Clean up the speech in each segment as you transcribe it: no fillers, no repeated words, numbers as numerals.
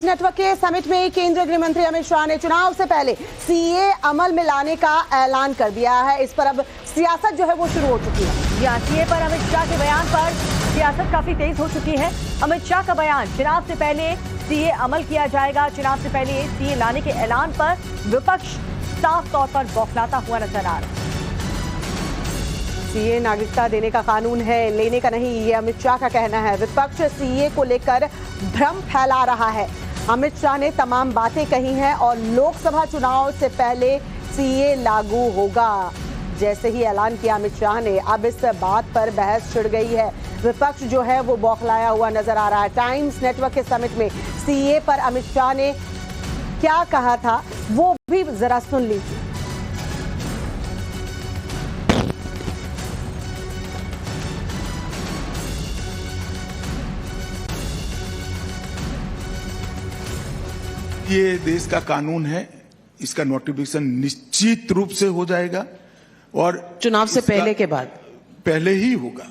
Network के summit में केंद्रीय गृह मंत्री अमित शाह ने चुनाव से पहले सीए अमल में लाने का ऐलान कर दिया है। इस पर अब सियासत जो है वो शुरू हो चुकी है। यहाँ सीए पर अमित शाह के बयान पर सियासत काफी तेज हो चुकी है। अमित शाह का बयान, चुनाव से पहले सीए अमल किया जाएगा। चुनाव से पहले सीए लाने के ऐलान पर विपक्ष साफ तौर पर बौखलाता हुआ नजर आ रहा है। सीए नागरिकता देने का कानून है, लेने का नहीं, ये अमित शाह का कहना है। विपक्ष सीए को लेकर भ्रम फैला रहा है। अमित शाह ने तमाम बातें कही हैं और लोकसभा चुनाव से पहले सीए लागू होगा जैसे ही ऐलान किया अमित शाह ने, अब इस बात पर बहस छिड़ गई है। विपक्ष जो है वो बौखलाया हुआ नजर आ रहा है। टाइम्स नेटवर्क के समिट में सीए पर अमित शाह ने क्या कहा था वो भी जरा सुन लीजिए। ये देश का कानून है, इसका नोटिफिकेशन निश्चित रूप से हो जाएगा और चुनाव से पहले के बाद पहले ही होगा।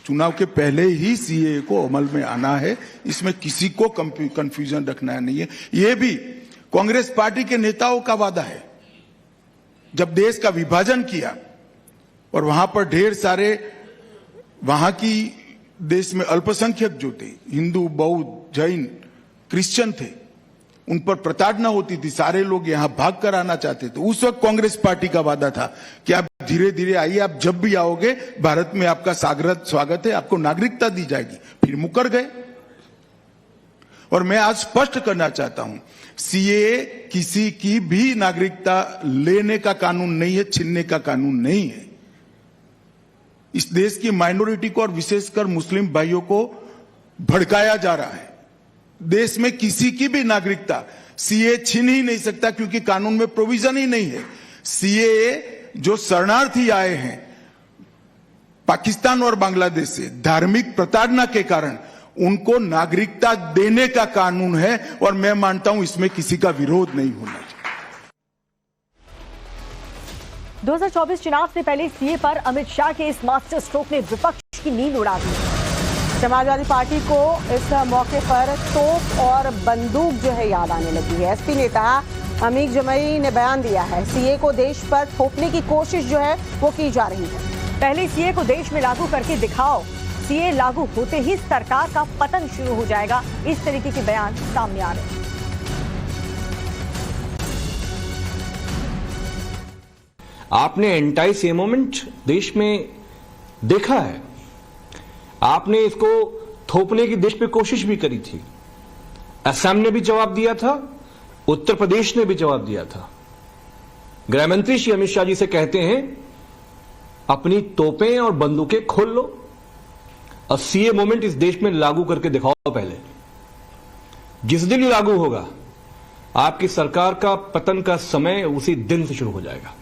चुनाव के पहले ही सीए को अमल में आना है, इसमें किसी को कंफ्यूजन रखना नहीं है। ये भी कांग्रेस पार्टी के नेताओं का वादा है। जब देश का विभाजन किया और वहां पर ढेर सारे वहां की देश में अल्पसंख्यक जो थे, हिंदू, बौद्ध, जैन, क्रिश्चियन थे, उन पर प्रताड़ना होती थी, सारे लोग यहां भाग कर आना चाहते थे। उस वक्त कांग्रेस पार्टी का वादा था कि आप धीरे धीरे आइए, आप जब भी आओगे भारत में आपका स्वागत है, आपको नागरिकता दी जाएगी। फिर मुकर गए। और मैं आज स्पष्ट करना चाहता हूं, सीए किसी की भी नागरिकता लेने का कानून नहीं है, छीनने का कानून नहीं है। इस देश की माइनॉरिटी को और विशेषकर मुस्लिम भाइयों को भड़काया जा रहा है। देश में किसी की भी नागरिकता सीए छीन ही नहीं सकता, क्योंकि कानून में प्रोविजन ही नहीं है। सीए जो शरणार्थी आए हैं पाकिस्तान और बांग्लादेश से धार्मिक प्रताड़ना के कारण, उनको नागरिकता देने का कानून है और मैं मानता हूं इसमें किसी का विरोध नहीं होना चाहिए। 2024 चुनाव से पहले सीए पर अमित शाह के इस मास्टर स्ट्रोक ने विपक्ष की नींद उड़ा दी। समाजवादी पार्टी को इस मौके पर तोप और बंदूक जो है याद आने लगी है। एसपी नेता अमीक जमई ने बयान दिया है, सीए को देश पर थोपने की कोशिश जो है वो की जा रही है। पहले सीए को देश में लागू करके दिखाओ, सीए लागू होते ही सरकार का पतन शुरू हो जाएगा। इस तरीके के बयान सामने आ रहे हैं। आपने एंटी सीए मूवमेंट देश में देखा है। आपने इसको थोपने की देश पे कोशिश भी करी थी। असम ने भी जवाब दिया था, उत्तर प्रदेश ने भी जवाब दिया था। गृह मंत्री श्री अमित शाह जी से कहते हैं, अपनी तोपें और बंदूकें खोल लो और सीए मूवमेंट इस देश में लागू करके दिखाओ। पहले जिस दिन लागू होगा, आपकी सरकार का पतन का समय उसी दिन से शुरू हो जाएगा।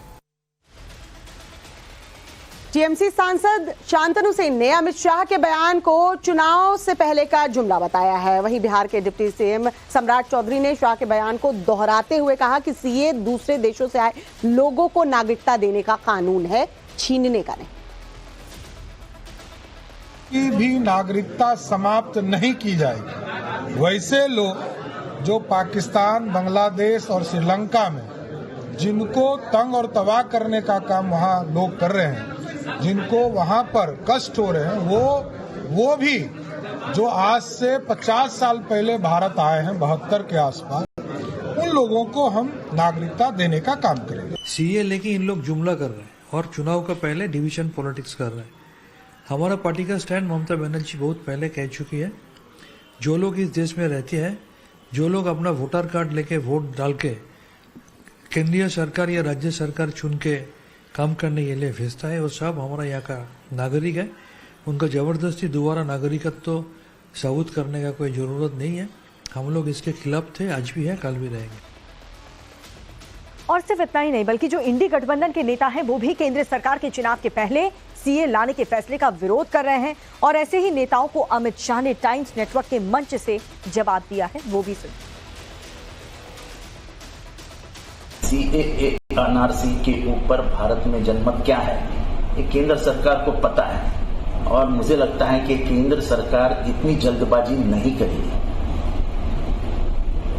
टीएमसी सांसद शांतनु सेन ने अमित शाह के बयान को चुनाव से पहले का जुमला बताया है। वहीं बिहार के डिप्टी सीएम सम्राट चौधरी ने शाह के बयान को दोहराते हुए कहा कि सीए दूसरे देशों से आए लोगों को नागरिकता देने का कानून है, छीनने का नहीं। की भी नागरिकता समाप्त नहीं की जाएगी। वैसे लोग जो पाकिस्तान, बांग्लादेश और श्रीलंका में जिनको तंग और तबाह करने का काम वहां लोग कर रहे हैं, जिनको वहां पर कष्ट हो रहे हैं, वो भी जो आज से 50 साल पहले भारत आए हैं 72 के आसपास, उन लोगों को हम नागरिकता देने का काम करेंगे। सीए लेके इन लोग जुमला कर रहे हैं और चुनाव का पहले डिवीजन पॉलिटिक्स कर रहे हैं। हमारा पार्टी का स्टैंड ममता बनर्जी बहुत पहले कह चुकी है, जो लोग इस देश में रहते हैं, जो लोग अपना वोटर कार्ड लेके वोट डाल के केंद्रीय सरकार या राज्य सरकार चुन के काम करने के लिए भेजता है, वो सब हमारा यहाँ का नागरिक है। उनका जबरदस्ती दोबारा नागरिकत्व तो सबूत करने का कोई जरूरत नहीं है। हम लोग इसके खिलाफ थे, आज भी है, कल भी रहेंगे। और सिर्फ इतना ही नहीं, बल्कि जो इंडी गठबंधन के नेता हैं वो भी केंद्र सरकार के चुनाव के पहले सीए लाने के फैसले का विरोध कर रहे हैं। और ऐसे ही नेताओं को अमित शाह ने टाइम्स नेटवर्क के मंच से जवाब दिया है, वो भी सुनिए। सीएए एनआरसी के ऊपर भारत में जनमत क्या है, ये केंद्र सरकार को पता है और मुझे लगता है कि केंद्र सरकार इतनी जल्दबाजी नहीं करेगी।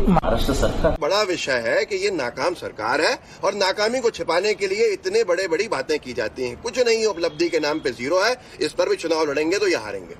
महाराष्ट्र सरकार बड़ा विषय है कि ये नाकाम सरकार है और नाकामी को छिपाने के लिए इतने बड़ी बातें की जाती हैं। कुछ नहीं, उपलब्धि के नाम पे जीरो है। इस पर भी चुनाव लड़ेंगे तो ये हारेंगे।